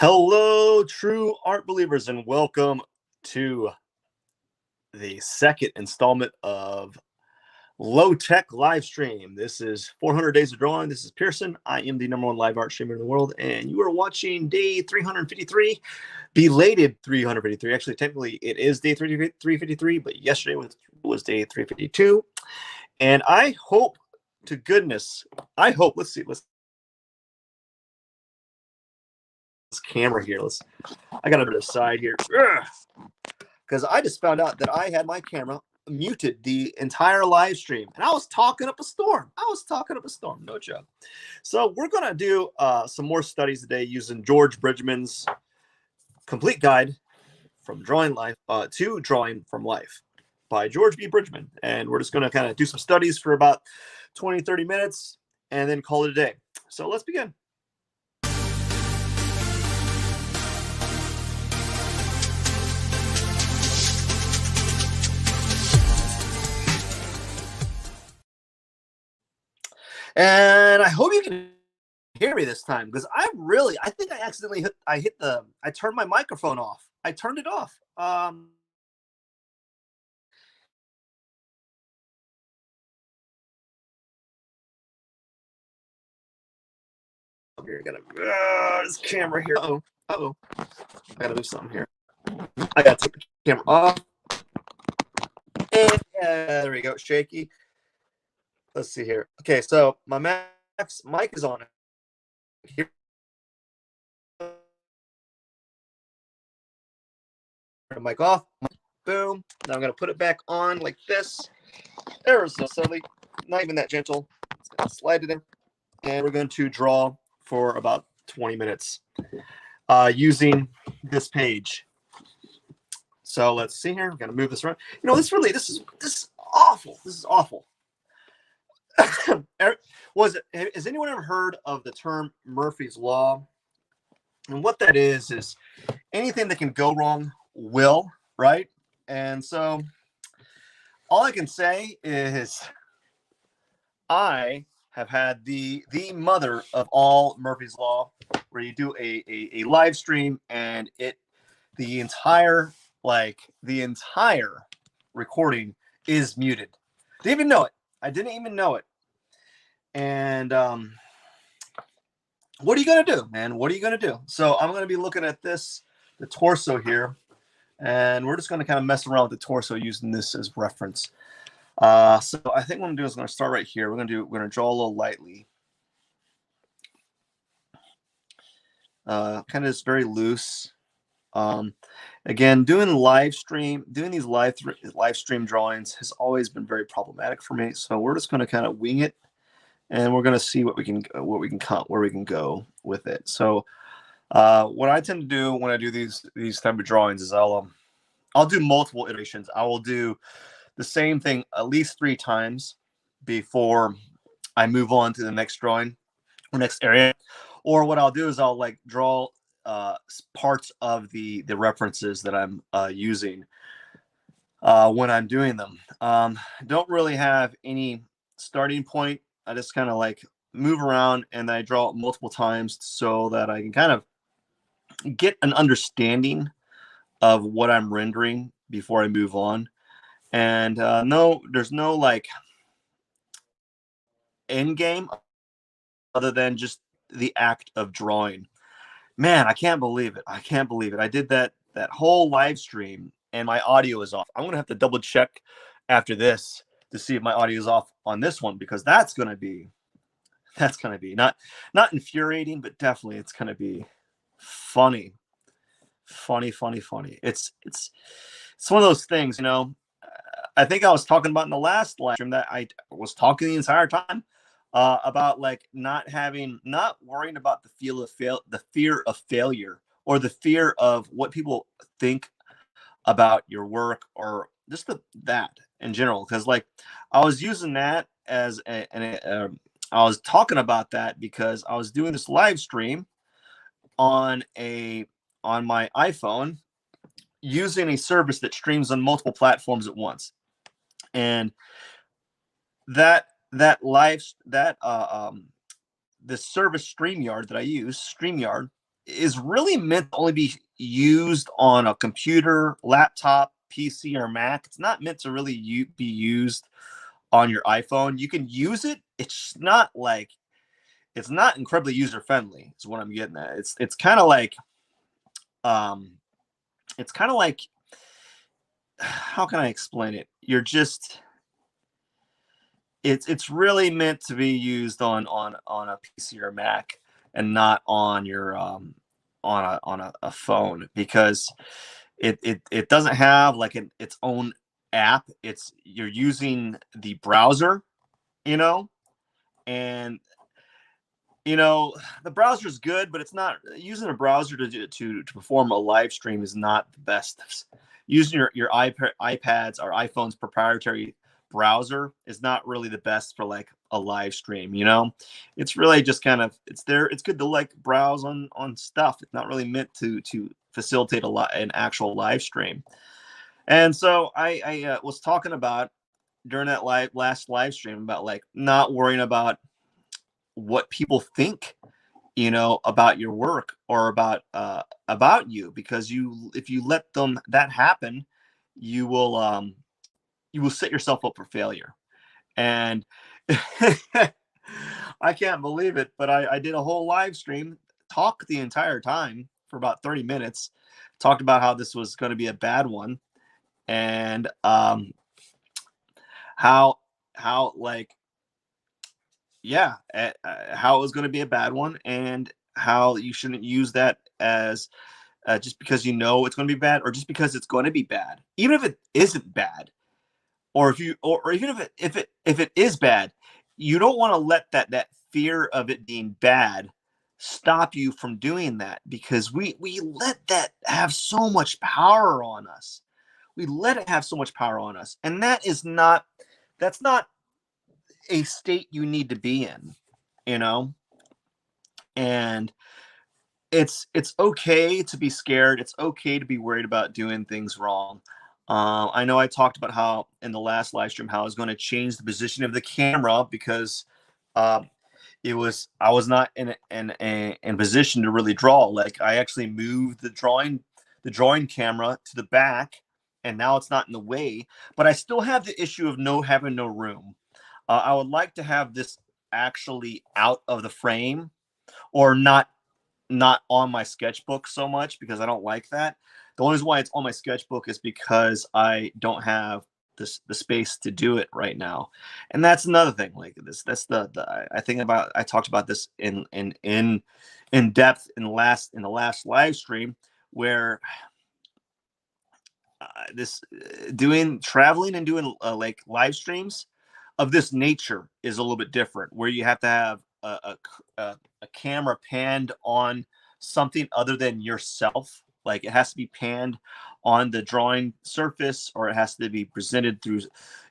Hello, true art believers, and welcome to the second installment of Low Tech Livestream. This is 400 Days of Drawing. This is Pearson. I am the #1 live art streamer in the world, and you are watching day 353, belated 353. Actually, technically, it is day 353, but yesterday was day 352. And I hope to goodness, let's see, let's camera here. I got to put it aside here because I just found out that I had my camera muted the entire live stream, and I was talking up a storm. No joke. So we're gonna do some more studies today using George Bridgman's complete guide from drawing life to drawing from life by George B. Bridgman, and we're just gonna kind of do some studies for about 20-30 minutes and then call it a day. So let's begin. And I hope you can hear me this time, because I think I accidentally I turned my microphone off. I turned it off. Here, this camera here. Uh-oh. I gotta move something here. I gotta take the camera off. And there we go. Shaky. Let's see here. Okay, so my mic is on. Here. Mic off. Boom. Now I'm gonna put it back on like this. Ever so subtly, not even that gentle. It's gonna slide it in, and we're going to draw for about 20 minutes using this page. So let's see here. I'm gonna move this around. You know, this is awful. This is awful. Has anyone ever heard of the term Murphy's Law? And what that is anything that can go wrong will, right? And so all I can say is I have had the mother of all Murphy's Law, where you do a live stream and the entire recording is muted. Didn't even know it. I didn't even know it. And what are you gonna do, man? What are you gonna do? So I'm gonna be looking at the torso here, and we're just gonna kind of mess around with the torso using this as reference. So I think what I'm gonna do is I'm gonna start right here. We're gonna draw a little lightly. Kind of just very loose. Again, doing these live stream drawings has always been very problematic for me. So we're just gonna kind of wing it, and we're gonna see where we can go with it. So what I tend to do when I do these type of drawings is I'll do multiple iterations. I will do the same thing at least 3 times before I move on to the next drawing or next area. Or what I'll do is I'll draw parts of the references that I'm using when I'm doing them. Don't really have any starting point. I just kind of move around and I draw it multiple times so that I can kind of get an understanding of what I'm rendering before I move on. And there's no end game other than just the act of drawing. Man, I can't believe it. I did that whole live stream and my audio is off. I'm gonna have to double check after this to see if my audio is off on this one, because that's gonna be not infuriating, but definitely it's gonna be funny. It's one of those things, you know. I think I was talking about in the last live stream that I was talking the entire time about not worrying about the fear of failure, or the fear of what people think about your work, or just that in general. Because I was using that as I was talking about that because I was doing this live stream on my iPhone using a service that streams on multiple platforms at once. And the service StreamYard that I use, StreamYard, is really meant to only be used on a computer, laptop, PC, or Mac. It's not meant to really be used on your iPhone. You can use it. It's not incredibly user friendly. Is what I'm getting at. It's kind of like um, it's kind of like how can I explain it? It's really meant to be used on a PC or Mac and not on your a phone, because it doesn't have like its own app. You're using the browser, you know, and the browser is good, but it's not using a browser to perform a live stream is not the best. Using your iPads or iPhone's proprietary browser is not really the best for like a live stream. It's really just kind of it's there. It's good to like browse on stuff. It's not really meant to facilitate an actual live stream. And so I was talking about during that last live stream about like not worrying about what people think about your work or about you, because if you let them that happen, you will set yourself up for failure. And I can't believe it, but I did a whole live stream, talk the entire time for about 30 minutes, talked about how this was going to be a bad one, and how like yeah, how it was going to be a bad one, and how you shouldn't use that as just because it's going to be bad, or just because it's going to be bad, even if it isn't bad, or even if it is bad, you don't want to let that fear of it being bad stop you from doing that, because we let that have so much power on us. We let it have so much power on us, and that's not a state you need to be in, you know? And it's okay to be scared. It's okay to be worried about doing things wrong. I know I talked about how in the last live stream how I was going to change the position of the camera, because uh, I was not in position to really draw. Like, I actually moved the drawing camera to the back, and now it's not in the way. But I still have the issue of having no room. I would like to have this actually out of the frame, or not on my sketchbook so much, because I don't like that. The only reason why it's on my sketchbook is because I don't have the space to do it right now. And that's another thing. Like this, that's I talked about this in depth in the last live stream, where this doing traveling and doing like live streams of this nature is a little bit different, where you have to have a camera panned on something other than yourself. Like, it has to be panned on the drawing surface, or it has to be presented through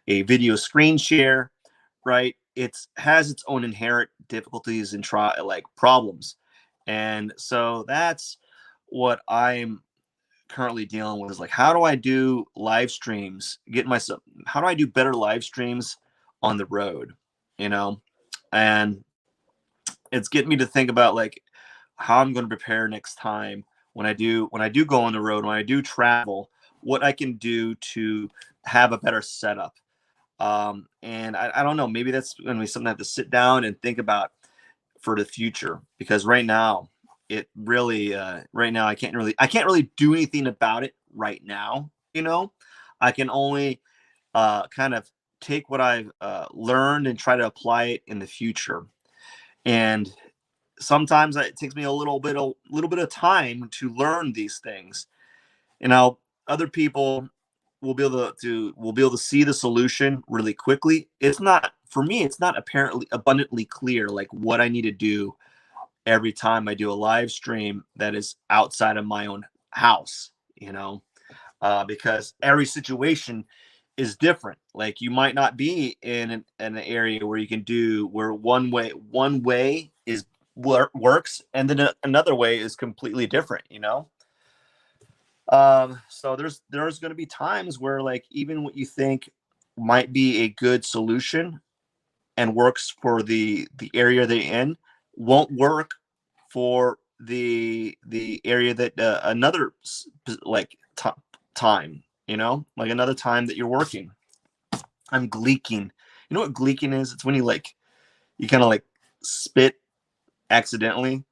a video screen share, right? It has its own inherent difficulties and problems. And so that's what I'm currently dealing with, is like, how do I do live streams, how do I do better live streams on the road, you know? And it's getting me to think about like how I'm going to prepare next time when I do go on the road, when I do travel, what I can do to have a better setup. And I don't know, maybe that's going to be something I have to sit down and think about for the future, because right now I can't really do anything about it right now. I can only kind of take what I've learned and try to apply it in the future. And sometimes it takes me a little bit of time to learn these things. Other people will be able to see the solution really quickly. It's not, for me, it's not apparently abundantly clear like what I need to do every time I do a live stream that is outside of my own house, because every situation is different. Like, you might not be in an area where you can do where one way is works, and then another way is completely different. So there's going to be times where, like, even what you think might be a good solution and works for the area they're in won't work for the area that another like time, you know, like another time that you're working. I'm gleeking. You know what gleeking is? It's when you kind of like spit accidentally.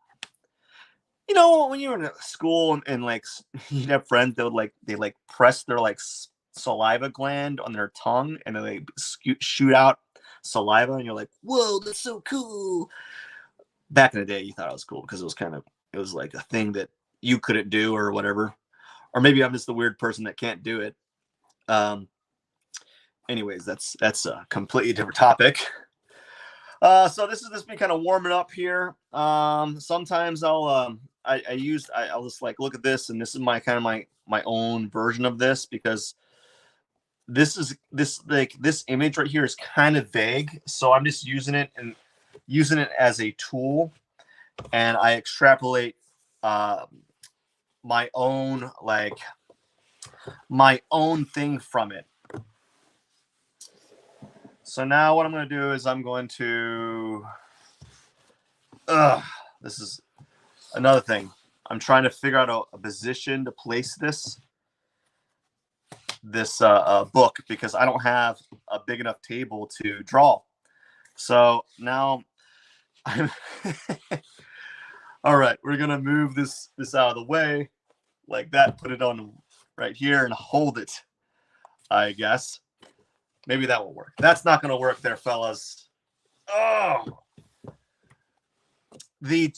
You know, when you're in school and like you'd have friends that would they press their saliva gland on their tongue and then they shoot out saliva and you're like, whoa, that's so cool. Back in the day, you thought it was cool because it was like a thing that you couldn't do or whatever. Or maybe I'm just the weird person that can't do it. Anyways, that's a completely different topic. So this is just me kind of warming up here. Sometimes I'll just like look at this, and this is my kind of my own version of this because this image right here is kind of vague. So I'm just using it as a tool, and I extrapolate my own thing from it. So now what I'm going to do is I'm going to this is another thing. I'm trying to figure out a position to place this book because I don't have a big enough table to draw. So now I'm all right, we're gonna move this out of the way like that, put it on right here and hold it, I guess. Maybe that will work. That's not gonna work there, fellas. Oh, the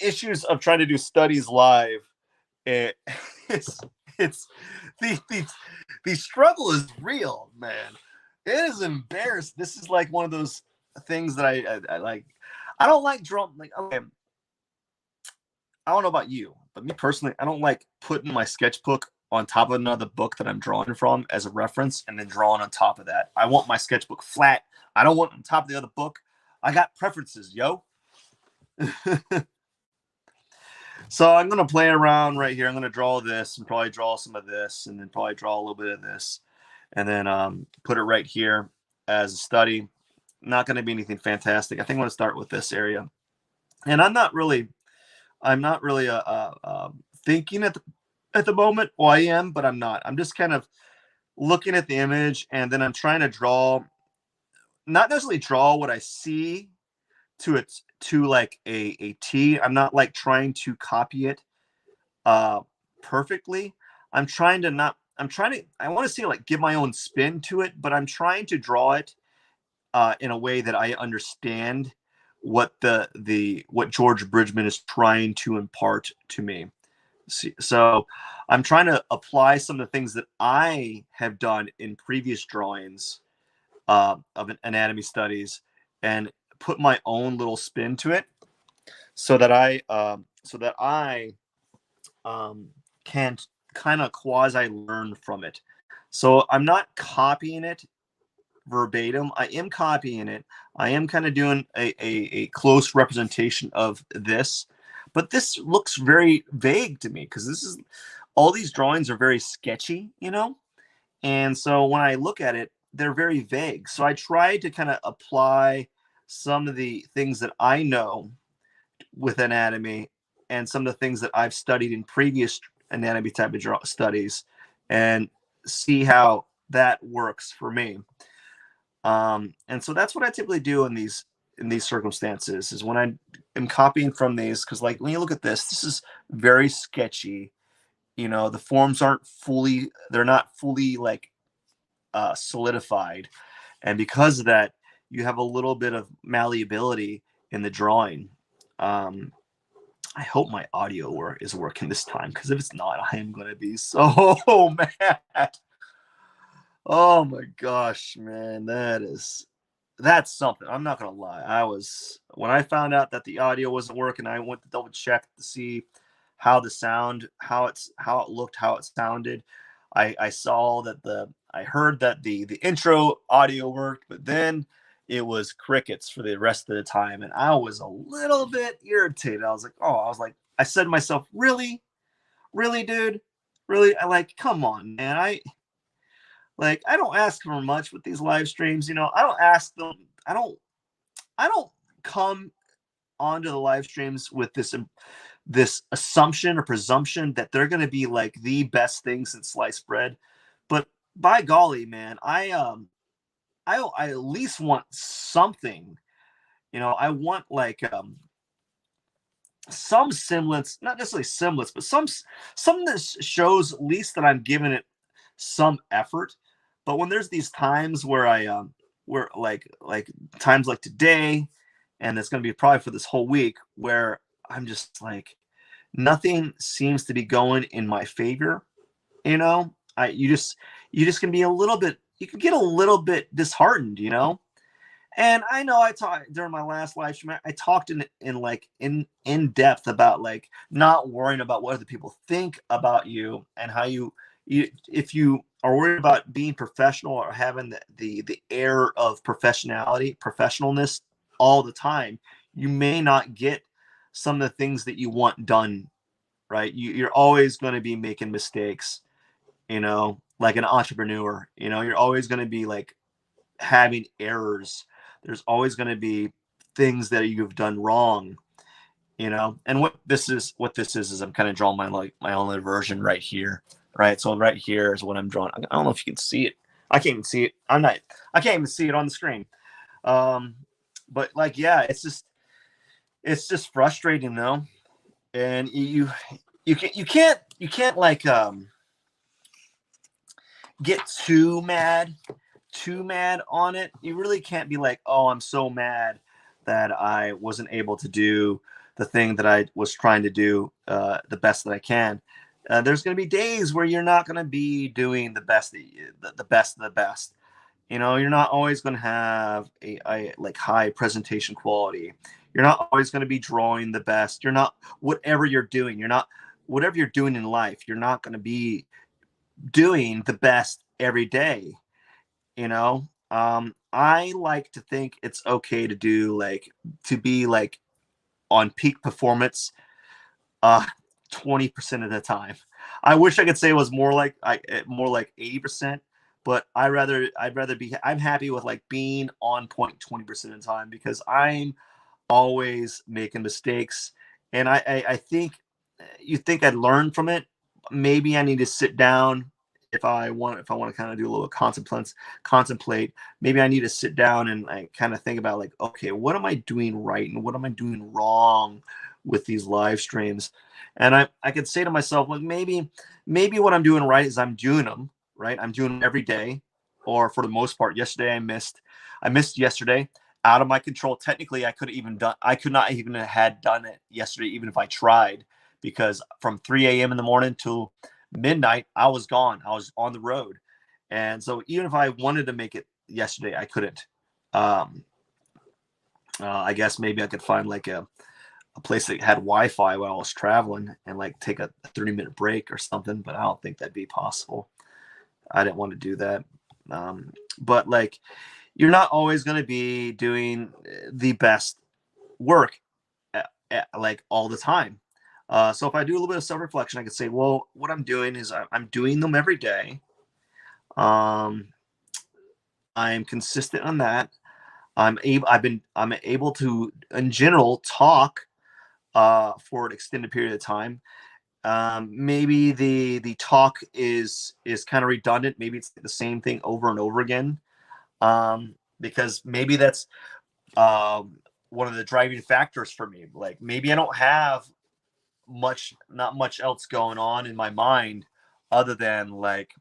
issues of trying to do studies live, it's the struggle is real, man. It is embarrassing. This is like one of those things that I like. I don't like drawing. Like, okay, I don't know about you, but me personally, I don't like putting my sketchbook on top of another book that I'm drawing from as a reference and then drawing on top of that. I want my sketchbook flat. I don't want it on top of the other book. I got preferences, yo. So I'm going to play around right here. I'm going to draw this and probably draw some of this and then probably draw a little bit of this and then put it right here as a study. Not going to be anything fantastic. I think I'm going to start with this area. And I'm not really thinking at the moment. Well, I am, but I'm not. I'm just kind of looking at the image and then I'm trying to draw, not necessarily draw what I see to like a T. I'm not like trying to copy it perfectly. I want to see like give my own spin to it, but I'm trying to draw it in a way that I understand what what George Bridgman is trying to impart to me. So I'm trying to apply some of the things that I have done in previous drawings of anatomy studies and put my own little spin to it so that I can kind of quasi learn from it. So I'm not copying it verbatim. I am copying it. I am kind of doing a close representation of this, but this looks very vague to me because all these drawings are very sketchy, you know? And so when I look at it, they're very vague. So I try to kind of apply some of the things that I know with anatomy and some of the things that I've studied in previous anatomy type of studies and see how that works for me. And so that's what I typically do in these circumstances is when I am copying from these, because like when you look at this is very sketchy. You know, the forms they're not fully like solidified. And because of that, you have a little bit of malleability in the drawing. I hope my audio is working this time, because if it's not, I am going to be so mad. Oh my gosh, man, that's something. I'm not gonna lie. When I found out that the audio wasn't working, I went to double check to see how the sound, how it looked, how it sounded. I saw that I heard that the intro audio worked, but then it was crickets for the rest of the time, and I was a little bit irritated. I was like, I said to myself, really, dude, really? Come on, man. I don't ask for much with these live streams. You know, I don't ask them. I don't come onto the live streams with this assumption or presumption that they're going to be like the best thing since sliced bread. But by golly, man, I at least want something. I want like some semblance, not necessarily semblance, but something that shows at least that I'm giving it some effort. But when there's these times where where like times like today, and it's going to be probably for this whole week, where I'm just like nothing seems to be going in my favor. You just can be a little bit, you can get a little bit disheartened. And I know I talked during my last live stream. I talked in depth about like not worrying about what other people think about you, and how you if you are worried about being professional or having the air of professionalness all the time, you may not get some of the things that you want done. Right? You're always going to be making mistakes. Like an entrepreneur. You're always going to be like having errors. There's always going to be things that you've done wrong. And what this is I'm kind of drawing my own version right here. Right. So right here is what I'm drawing. I don't know if you can see it. I can't even see it. I can't even see it on the screen. But like, yeah, it's just frustrating though. And you can't like get too mad on it. You really can't be like, oh, I'm so mad that I wasn't able to do the thing that I was trying to do the best that I can. There's going to be days where you're not going to be doing the best the best of the best. You're not always going to have a like high presentation quality. You're not always going to be drawing the best. You're not, whatever you're doing in life, you're not going to be doing the best every day. I like to think it's okay to be like on peak performance 20% of the time. I wish I could say it was more like 80%, but I'd rather be, I'm happy with like being on point 20% of the time, because I'm always making mistakes. And I think you think I'd learn from it. Maybe I need to sit down if I want to kind of do a little contemplate. Maybe I need to sit down and I kind of think about like, okay, what am I doing right and what am I doing wrong with these live streams? And I could say to myself, like, maybe what I'm doing right is I'm doing them right. I'm doing them every day, or for the most part. Yesterday I missed yesterday. Out of my control. Technically, I could not even had done it yesterday, even if I tried, because from 3 a.m. in the morning till midnight, I was gone. I was on the road. And so even if I wanted to make it yesterday, I couldn't. I guess maybe I could find like a place that had Wi-Fi while I was traveling and like take a 30-minute break or something, but I don't think that'd be possible. I didn't want to do that. But like, you're not always going to be doing the best work like all the time. So if I do a little bit of self-reflection, I could say, well, what I'm doing is I'm doing them every day. I'm consistent on that. I'm able to, in general, talk for an extended period of time. Maybe the talk is kind of redundant. Maybe it's the same thing over and over again. Because maybe that's one of the driving factors for me. Like maybe I don't have not much else going on in my mind other than like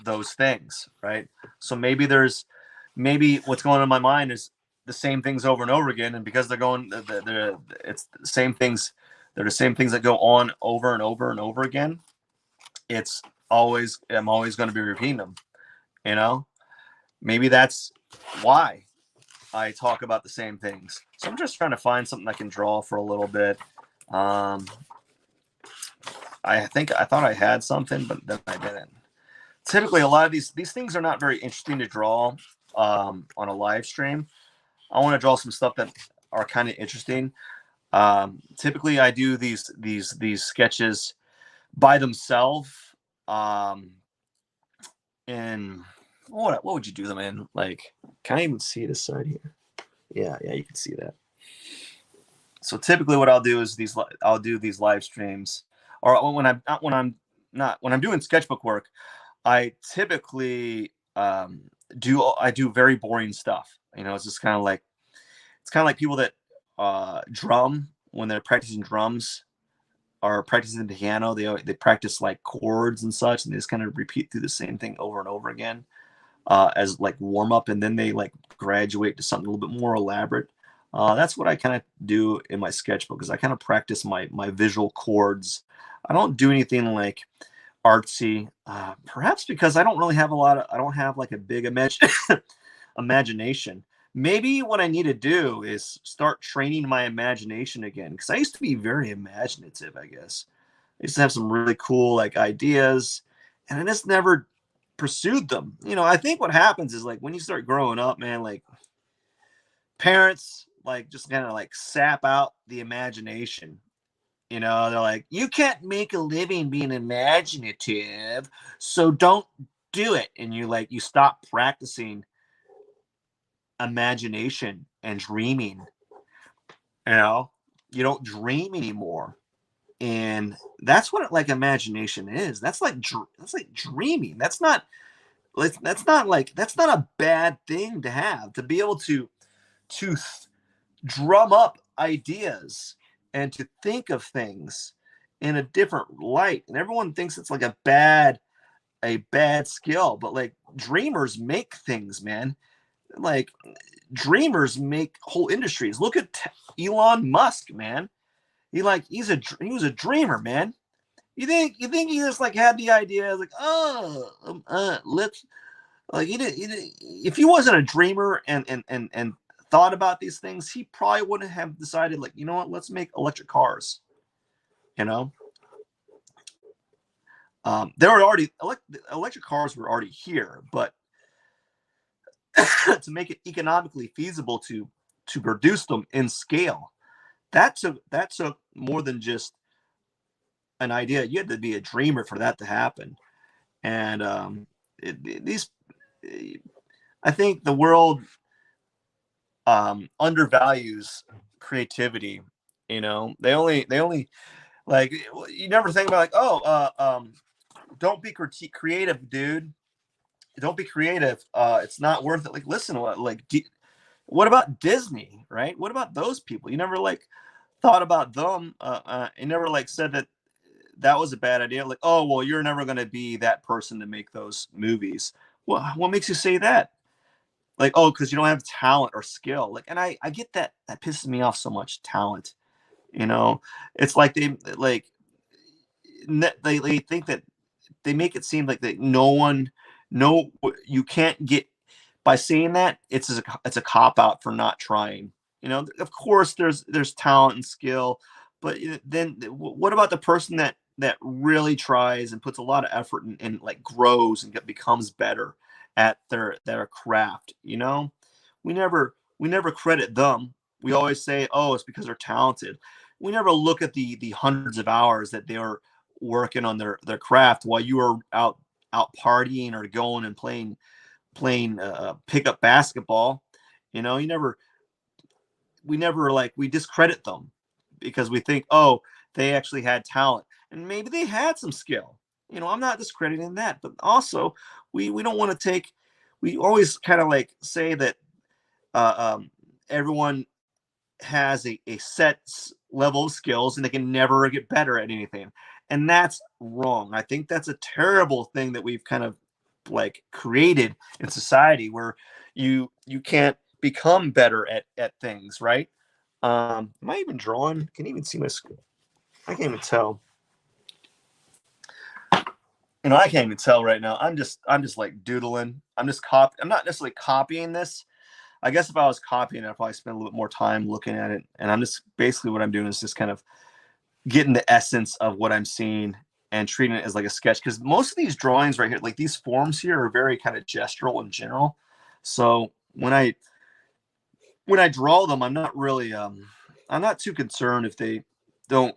those things, right? So maybe what's going on in my mind is the same things over and over again, and because it's the same things. They're the same things that go on over and over and over again. I'm always going to be repeating them. Maybe that's why I talk about the same things. So I'm just trying to find something I can draw for a little bit. I thought I had something, but then I didn't. Typically, a lot of these things are not very interesting to draw on a live stream. I want to draw some stuff that are kind of interesting. Typically, I do these sketches by themselves. And what would you do them in? Like, can I even see this side here? Yeah, you can see that. So typically what I'll do is I'll do these live streams, or when I'm doing sketchbook work, I typically I do very boring stuff. It's just kind of like people that drum when they're practicing drums or practicing the piano. They practice like chords and such, and they just kind of repeat through the same thing over and over again as like warm up, and then they like graduate to something a little bit more elaborate. That's what I kind of do in my sketchbook, because I kind of practice my visual chords. I don't do anything like artsy, perhaps because I don't have like a big imagination. Maybe what I need to do is start training my imagination again, because I used to be very imaginative, I guess. I used to have some really cool like ideas, and I just never pursued them. I think what happens is, like, when you start growing up, man, like, parents like just kind of like sap out the imagination. They're like, you can't make a living being imaginative, so don't do it. And you stop practicing imagination and dreaming. You don't dream anymore. And that's what like imagination is. That's like dreaming. That's not a bad thing to have, to be able to drum up ideas and to think of things in a different light. And everyone thinks it's like a bad skill, but like, dreamers make things, man. Like, dreamers make whole industries. Look at Elon Musk, man. He was a dreamer, man. You think he just like had the idea, like, let's, like, if he wasn't a dreamer and thought about these things, he probably wouldn't have decided, like, you know what, let's make electric cars. There were already electric cars were already here, but to make it economically feasible to produce them in scale, that took more than just an idea. You had to be a dreamer for that to happen. And I think the world undervalues creativity. They only like, you never think about, like, don't be creative, dude. Don't be creative. It's not worth it. Like, listen to what about Disney, right? What about those people? You never like thought about them. You never like said that was a bad idea. Like, oh, well, you're never going to be that person to make those movies. Well, what makes you say that? Like, oh, because you don't have talent or skill. Like, and I get that. That pisses me off so much. Talent. It's like they think that they make it seem like that you can't get, by saying that, it's a cop out for not trying. Of course there's talent and skill, but then what about the person that really tries and puts a lot of effort and like grows and becomes better at their craft? We never credit them. We always say, oh, it's because they're talented. We never look at the hundreds of hours that they are working on their craft while you are out partying or going and playing pickup basketball. We discredit them because we think, oh, they actually had talent, and maybe they had some skill. I'm not discrediting that, but also we don't want to take. We always kind of like say that everyone has a set level of skills and they can never get better at anything, and that's wrong. I think that's a terrible thing that we've kind of like created in society, where you can't become better at things, right? Am I even drawing? Can you even see my screen? I can't even tell. I can't even tell right now. I'm just like doodling. I'm not necessarily copying this. I guess if I was copying it, I'd probably spend a little bit more time looking at it. And I'm just basically, what I'm doing is just kind of getting the essence of what I'm seeing and treating it as like a sketch. Because most of these drawings right here, like these forms here, are very kind of gestural in general. So when I draw them, I'm not really I'm not too concerned if they don't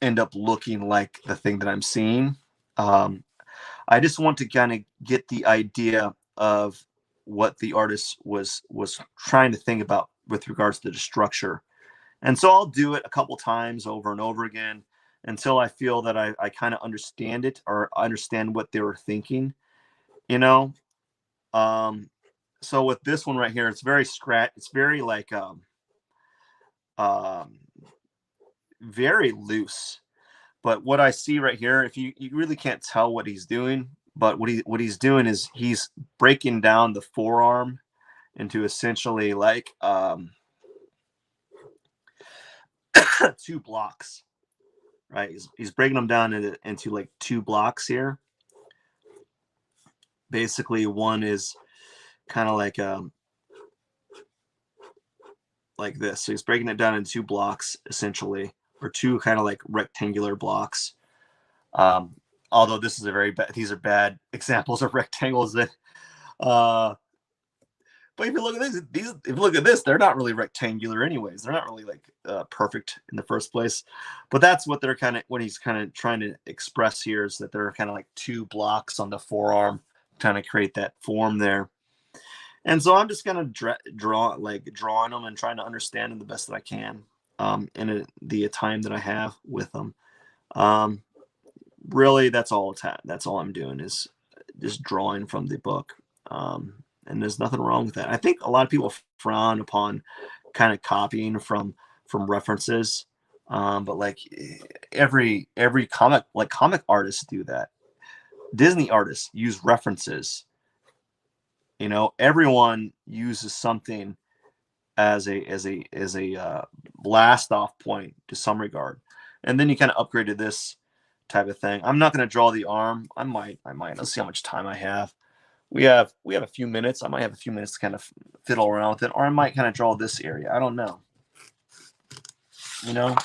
end up looking like the thing that I'm seeing. I just want to kind of get the idea of what the artist was trying to think about with regards to the structure. And so I'll do it a couple times over and over again until I feel that I kind of understand it or understand what they were thinking, you know. Um, so with this one right here, it's very it's very like um, very loose. But what I see right here, if you really can't tell what he's doing, but what he's doing is he's breaking down the forearm into essentially like 2 blocks, right? He's breaking them down into like 2 blocks here. Basically, one is kind of like this. So he's breaking it down in 2 blocks essentially, or 2 kind of like rectangular blocks. Um, although this is a very bad, these are bad examples of rectangles that but if you look at this, if you look at this, they're not really rectangular anyways. They're not really like perfect in the first place. But that's what they're kind of, what he's kind of trying to express here is that they're kind of like 2 blocks on the forearm, trying to create that form there. And so I'm just gonna drawing them and trying to understand them the best that I can in the time that I have with them. Um, really, that's all that's all I'm doing is just drawing from the book. And there's nothing wrong with that. I think a lot of people frown upon kind of copying from references, but like every comic artists do that. Disney artists use references. You know, everyone uses something as a blast off point to some regard, and then you kind of upgrade to this type of thing. I'm not going to draw the arm. I might. Let's see how much time I have. We have a few minutes. I might have a few minutes to kind of fiddle around with it, or I might kind of draw this area. I don't know. You know,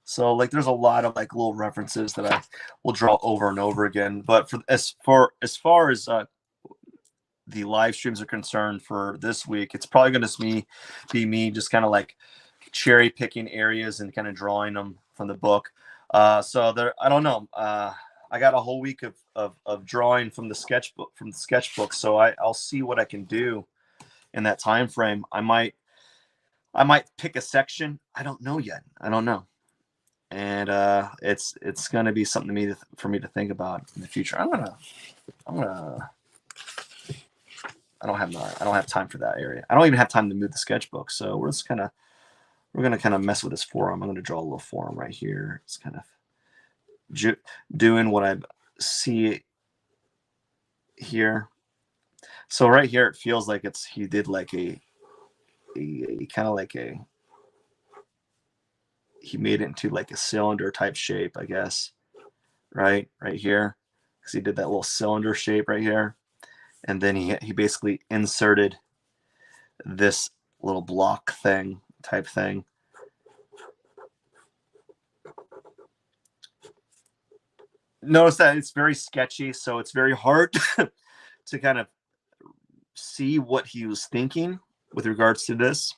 so like there's a lot of like little references that I will draw over and over again. But for as far as the live streams are concerned for this week, it's probably going to be me just kind of like cherry picking areas and kind of drawing them from the book. So there, I don't know. I got a whole week of drawing from the sketchbook. So I'll see what I can do in that time frame. I might pick a section. I don't know yet. I don't know. And it's going to be something for me to think about in the future. I'm gonna I don't have time for that area. I don't even have time to move the sketchbook. So we're gonna kind of mess with this forearm. I'm gonna draw a little forearm right here. It's kind of doing what I see here. So right here, it feels like he did like a kind of like he made it into like a cylinder type shape, I guess. Right here, because he did that little cylinder shape right here. And then he basically inserted this little block type thing. Notice that it's very sketchy, so it's very hard to kind of see what he was thinking with regards to this.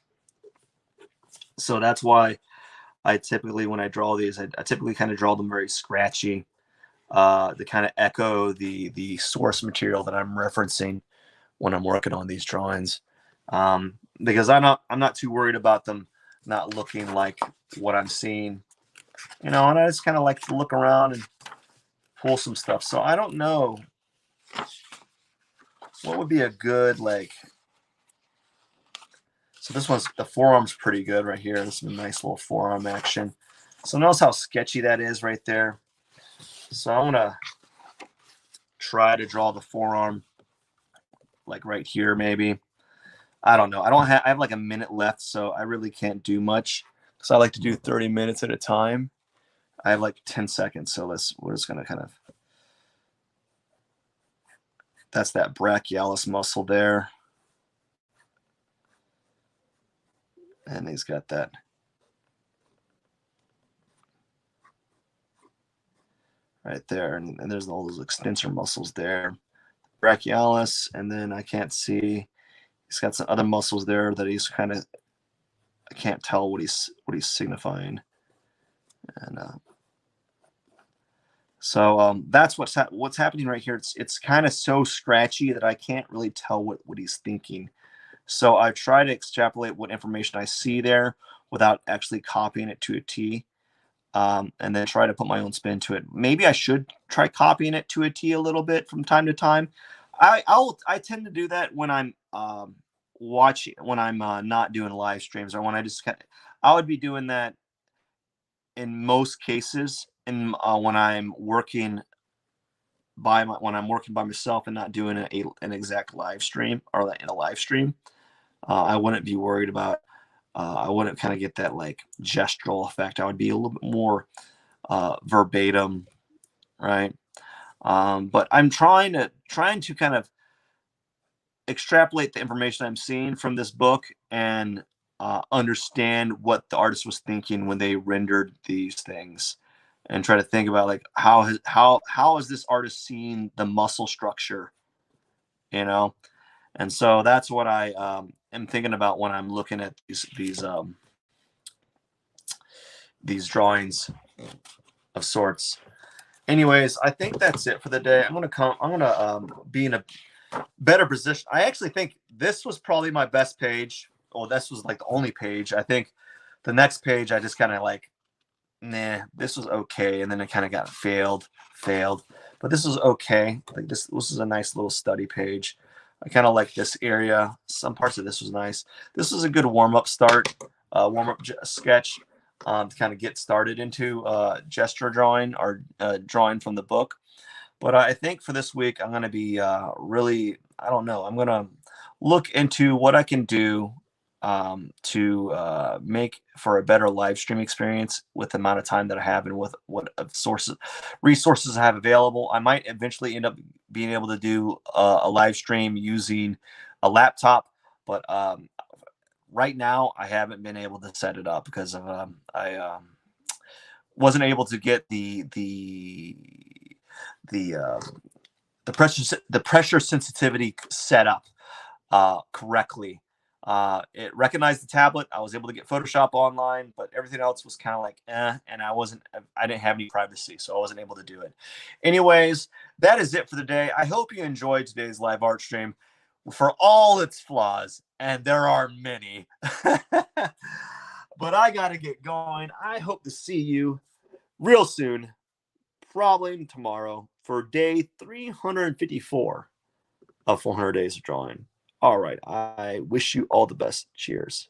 So that's why I typically, when I draw these, I typically kind of draw them very scratchy, to kind of echo the source material that I'm referencing when I'm working on these drawings, because I'm not too worried about them not looking like what I'm seeing, you know. And I just kind of like to look around and pull some stuff. So I don't know what would be a good like. So the forearm's pretty good right here. This is a nice little forearm action. So notice how sketchy that is right there. So I'm gonna try to draw the forearm like right here, maybe. I don't know. I have like a minute left, so I really can't do much. So I like to do 30 minutes at a time. I have like 10 seconds, so we're just gonna kind of. That's that brachialis muscle there, and he's got that. Right there, and there's all those extensor muscles there, brachialis, and then I can't see. He's got some other muscles there that he's kind of. I can't tell what he's signifying, and so that's what's happening right here. It's kind of so scratchy that I can't really tell what he's thinking. So I try to extrapolate what information I see there without actually copying it to a T, and then try to put my own spin to it. Maybe I should try copying it to a T a little bit from time to time. I tend to do that when I'm watching, when I'm not doing live streams, or when I would be doing that in most cases, in when I'm working when I'm working by myself and not doing an exact live stream, or in a live stream. I wouldn't be worried about. I wouldn't kind of get that like gestural effect. I would be a little bit more verbatim, right? But I'm trying to kind of extrapolate the information I'm seeing from this book, and understand what the artist was thinking when they rendered these things, and try to think about like how is this artist seeing the muscle structure, you know? And so that's what I am thinking about when I'm looking at these drawings of sorts. Anyways, I think that's it for the day. I'm gonna be in a better position. I actually think this was probably my best page. Well, this was like the only page. I think the next page I just kind of like, nah, this was okay, and then it kind of got failed. But this was okay. Like this is a nice little study page. I kind of like this area. Some parts of this was nice. This was a good warm-up sketch, to kind of get started into gesture drawing, or drawing from the book. But I think for this week, I'm going to be really, I don't know, I'm going to look into what I can do to make for a better live stream experience with the amount of time that I have, and with what resources I have available. I might eventually end up being able to do a live stream using a laptop, but right now I haven't been able to set it up because of I wasn't able to get the the pressure sensitivity set up correctly. It recognized the tablet. I was able to get Photoshop online, but everything else was kind of like, and I didn't have any privacy, so I wasn't able to do it. Anyways, that is it for the day. I hope you enjoyed today's live art stream for all its flaws, and there are many. But I got to get going. I hope to see you real soon, probably tomorrow, for day 354 of 400 Days of Drawing. All right. I wish you all the best. Cheers.